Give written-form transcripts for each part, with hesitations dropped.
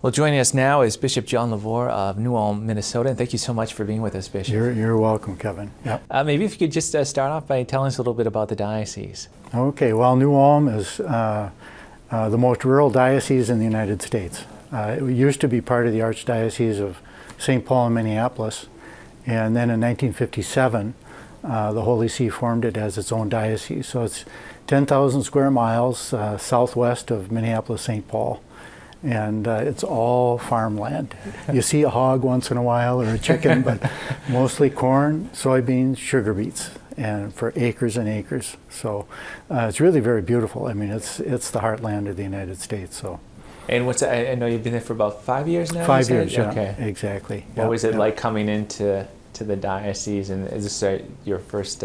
Well, joining us now is Bishop John LeVoir of New Ulm, Minnesota, and thank you so much for being with us, Bishop. You're welcome, Kevin. Yep. Maybe if you could just start off by telling us a little bit about the diocese. Okay, well, New Ulm is the most rural diocese in the United States. It used to be part of the Archdiocese of St. Paul and Minneapolis, and then in 1957, the Holy See formed it as its own diocese. So it's 10,000 square miles southwest of Minneapolis-St. Paul. And it's all farmland. You see a hog once in a while or a chicken, but mostly corn, soybeans, sugar beets, and for acres and acres. So it's really very beautiful. I mean, it's the heartland of the United States. So. And I know you've been there for about 5 years now? 5 years, yeah, okay. Exactly. What was it like coming into the diocese, and is this your first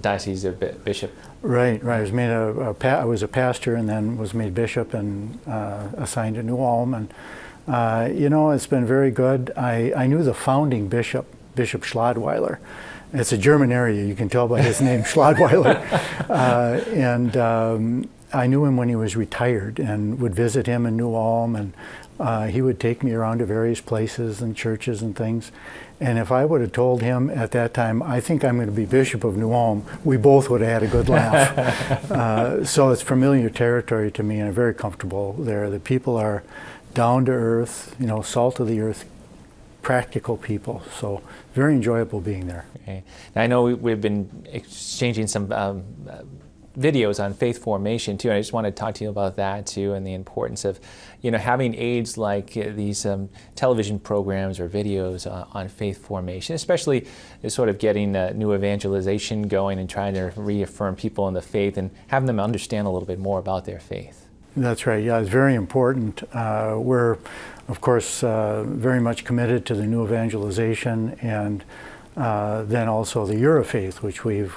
diocese or bishop? Right. I was made I was a pastor and then was made bishop and assigned to New Ulm, and it's been very good. I knew the founding bishop, Bishop Schladweiler. It's a German area, you can tell by his name, Schladweiler. And I knew him when he was retired and would visit him in New Ulm, and he would take me around to various places and churches and things. And if I would have told him at that time, I think I'm going to be Bishop of New Ulm, we both would have had a good laugh. So it's familiar territory to me, and I'm very comfortable there. The people are down to earth, salt of the earth, practical people. So very enjoyable being there. Okay. Now, I know we've been exchanging some videos on faith formation too, and I just want to talk to you about that too, and the importance of having aids like these television programs or videos on faith formation, especially sort of getting new evangelization going and trying to reaffirm people in the faith and having them understand a little bit more about their faith. That's right. Yeah, it's very important. We're of course very much committed to the new evangelization, and then also the Eurofaith, which we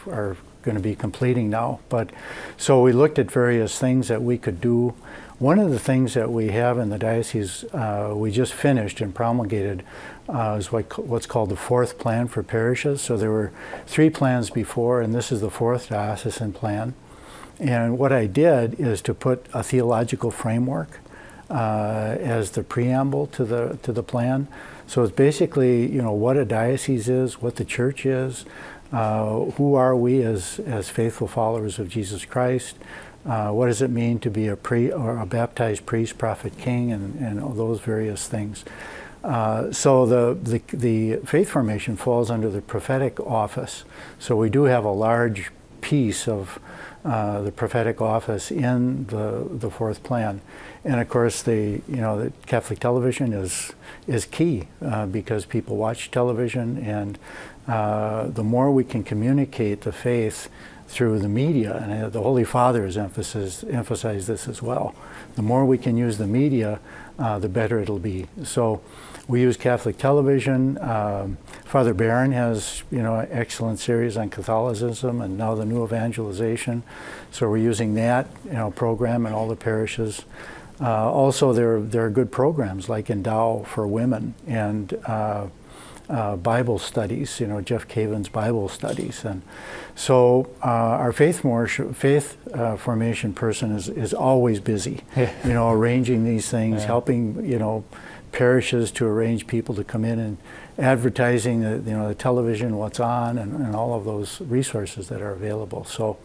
are going to be completing now. But so we looked at various things that we could do. One of the things that we have in the diocese, we just finished and promulgated, is what's called the fourth plan for parishes. So there were 3 plans before, and this is the 4th diocesan plan. And what I did is to put a theological framework as the preamble to the plan. So it's basically what a diocese is, what the church is, who are we as faithful followers of Jesus Christ? What does it mean to be a baptized priest, prophet, king, and all those various things? So the faith formation falls under the prophetic office. So we do have a large piece of the prophetic office in the 4th plan, and of course the Catholic television is key because people watch television, and the more we can communicate the faith through the media, and the Holy Father has emphasized this as well. The more we can use the media, the better it'll be. So we use Catholic television. Father Barron has an excellent series on Catholicism and now the new evangelization. So we're using that program in all the parishes. Also, there are good programs like Endow for women and Bible studies, Jeff Caven's Bible studies. And so our faith formation person is always busy, arranging these things, helping, parishes to arrange people to come in and advertising the television, what's on, and all of those resources that are available. So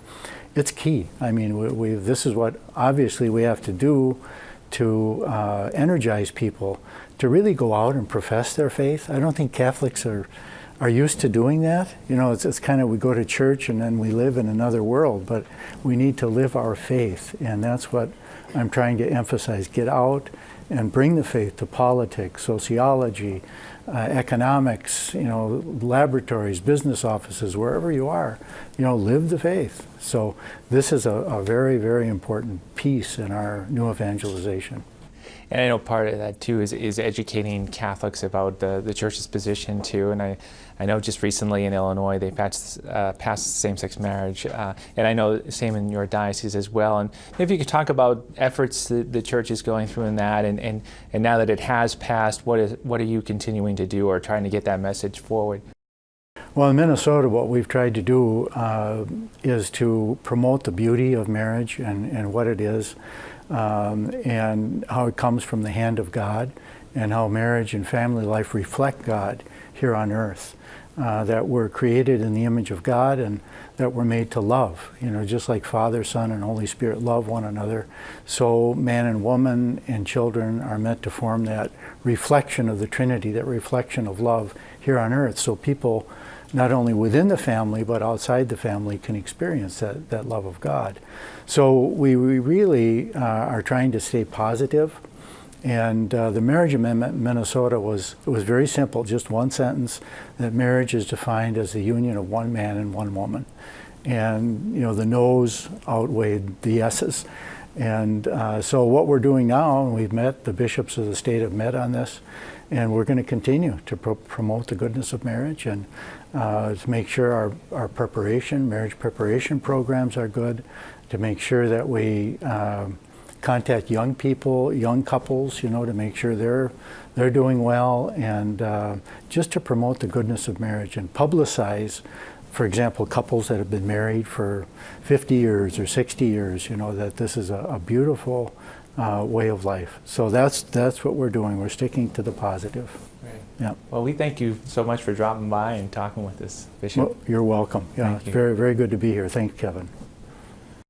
it's key. I mean, this is what obviously we have to do to energize people to really go out and profess their faith. I don't think Catholics are used to doing that. It's kind of, we go to church and then we live in another world, but we need to live our faith, and that's what I'm trying to emphasize. Get out and bring the faith to politics, sociology, economics, laboratories, business offices, wherever you are, live the faith. So this is a very, very important piece in our new evangelization. And I know part of that too is educating Catholics about the church's position too. And I know just recently in Illinois they passed same-sex marriage, and I know same in your diocese as well. And maybe you could talk about efforts that the church is going through in that, and now that it has passed, what are you continuing to do or trying to get that message forward? Well, in Minnesota, what we've tried to do is to promote the beauty of marriage and what it is. and how it comes from the hand of God, and how marriage and family life reflect God here on earth. That we're created in the image of God, and that we're made to love. You know, just like Father, Son, and Holy Spirit love one another, so man and woman and children are meant to form that reflection of the Trinity, that reflection of love here on earth, so people not only within the family but outside the family can experience that love of God. So we really are trying to stay positive. And the marriage amendment in Minnesota was very simple, just one sentence, that marriage is defined as the union of one man and one woman. And you know, the no's outweighed the yeses. And so what we're doing now, and we've met, the bishops of the state have met on this, and we're going to continue to promote the goodness of marriage, and to make sure our marriage preparation programs are good, to make sure that we contact young people, young couples, you know, to make sure they're doing well, and just to promote the goodness of marriage and publicize, for example, couples that have been married for 50 years or 60 years, you know, that this is a beautiful way of life. So that's what we're doing. We're sticking to the positive. Right. Yeah. Well, we thank you so much for dropping by and talking with us, Bishop. Well, you're welcome. Yeah, Thank it's you. very, very good to be here. Thanks, Kevin.